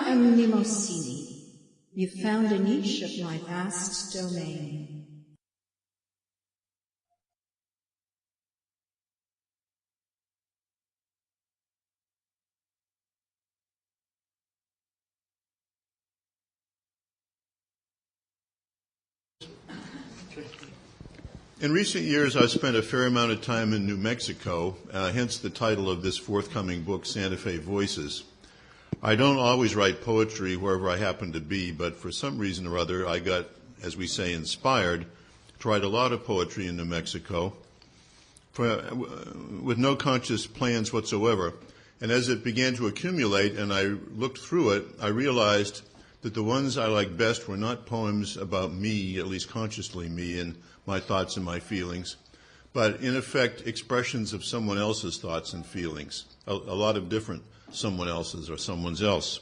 am Mnemosyne. You've found a niche of my vast domain. In recent years, I've spent a fair amount of time in New Mexico, hence the title of this forthcoming book, Santa Fe Voices. I don't always write poetry wherever I happen to be, but for some reason or other, I got, as we say, inspired to write a lot of poetry in New Mexico with no conscious plans whatsoever. And as it began to accumulate and I looked through it, I realized that the ones I liked best were not poems about me, at least consciously me, and my thoughts and my feelings, but in effect expressions of someone else's thoughts and feelings, a lot of different someone else's or someone's else.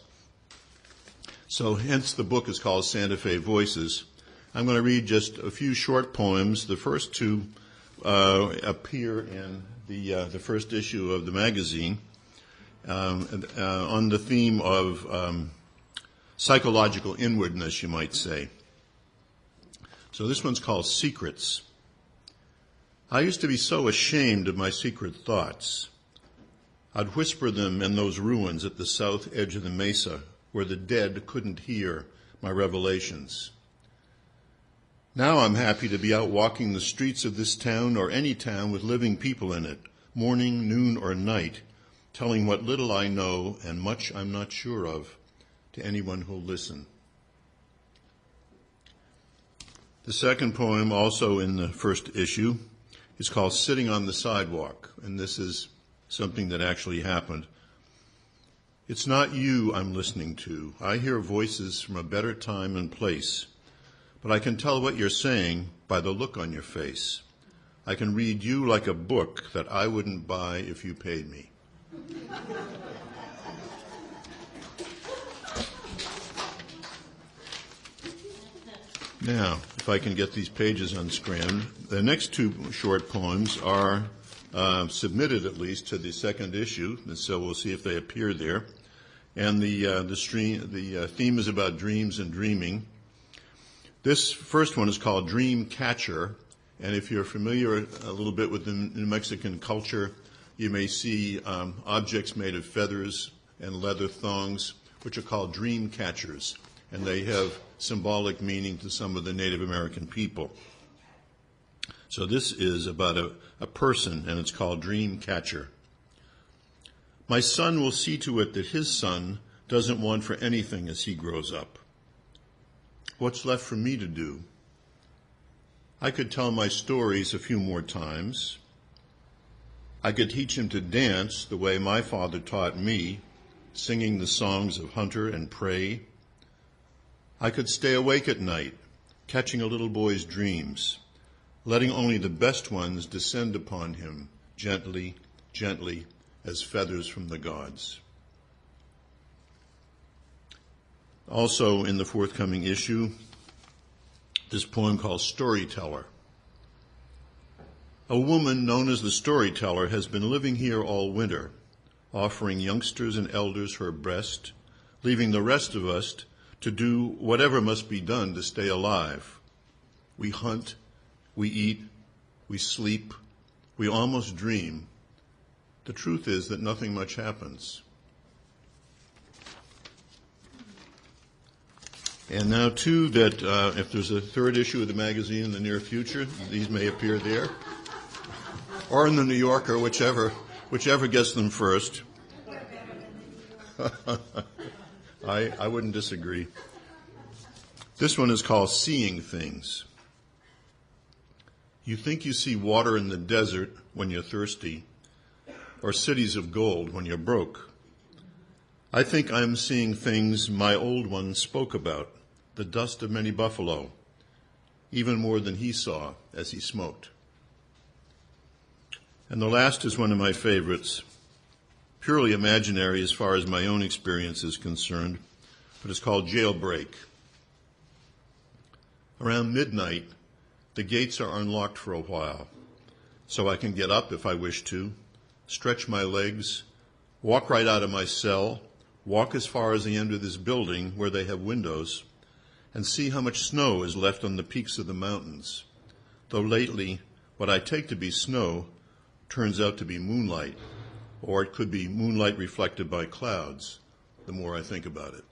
So hence the book is called Santa Fe Voices. I'm going to read just a few short poems. The first two appear in the first issue of the magazine on the theme of psychological inwardness, you might say. So this one's called Secrets. I used to be so ashamed of my secret thoughts. I'd whisper them in those ruins at the south edge of the mesa where the dead couldn't hear my revelations. Now I'm happy to be out walking the streets of this town or any town with living people in it, morning, noon, or night, telling what little I know and much I'm not sure of to anyone who'll listen. The second poem, also in the first issue, is called Sitting on the Sidewalk, and this is something that actually happened. It's not you I'm listening to. I hear voices from a better time and place, but I can tell what you're saying by the look on your face. I can read you like a book that I wouldn't buy if you paid me. Now, if I can get these pages unscrammed, the next two short poems are submitted at least to the second issue, and so we'll see if they appear there. And the theme is about dreams and dreaming. This first one is called Dream Catcher, and if you're familiar a little bit with the New Mexican culture, you may see objects made of feathers and leather thongs, which are called dream catchers, and they have symbolic meaning to some of the Native American people. So this is about a person, and it's called Dream Catcher. My son will see to it that his son doesn't want for anything as he grows up. What's left for me to do? I could tell my stories a few more times. I could teach him to dance the way my father taught me, singing the songs of hunter and prey. I could stay awake at night, catching a little boy's dreams, letting only the best ones descend upon him, gently, gently, as feathers from the gods. Also in the forthcoming issue, this poem called Storyteller. A woman known as the Storyteller has been living here all winter, offering youngsters and elders her breast, leaving the rest of us to do whatever must be done to stay alive. We hunt, we eat, we sleep, we almost dream. The truth is that nothing much happens. And now, too, that if there's a third issue of the magazine in the near future, these may appear there, or in the New Yorker, whichever gets them first. I wouldn't disagree. This one is called Seeing Things. You think you see water in the desert when you're thirsty, or cities of gold when you're broke. I think I'm seeing things my old one spoke about, the dust of many buffalo, even more than he saw as he smoked. And the last is one of my favorites, purely imaginary as far as my own experience is concerned, but it's called Jailbreak. Around midnight, the gates are unlocked for a while, so I can get up if I wish to, stretch my legs, walk right out of my cell, walk as far as the end of this building where they have windows, and see how much snow is left on the peaks of the mountains, though lately what I take to be snow turns out to be moonlight, or it could be moonlight reflected by clouds, the more I think about it.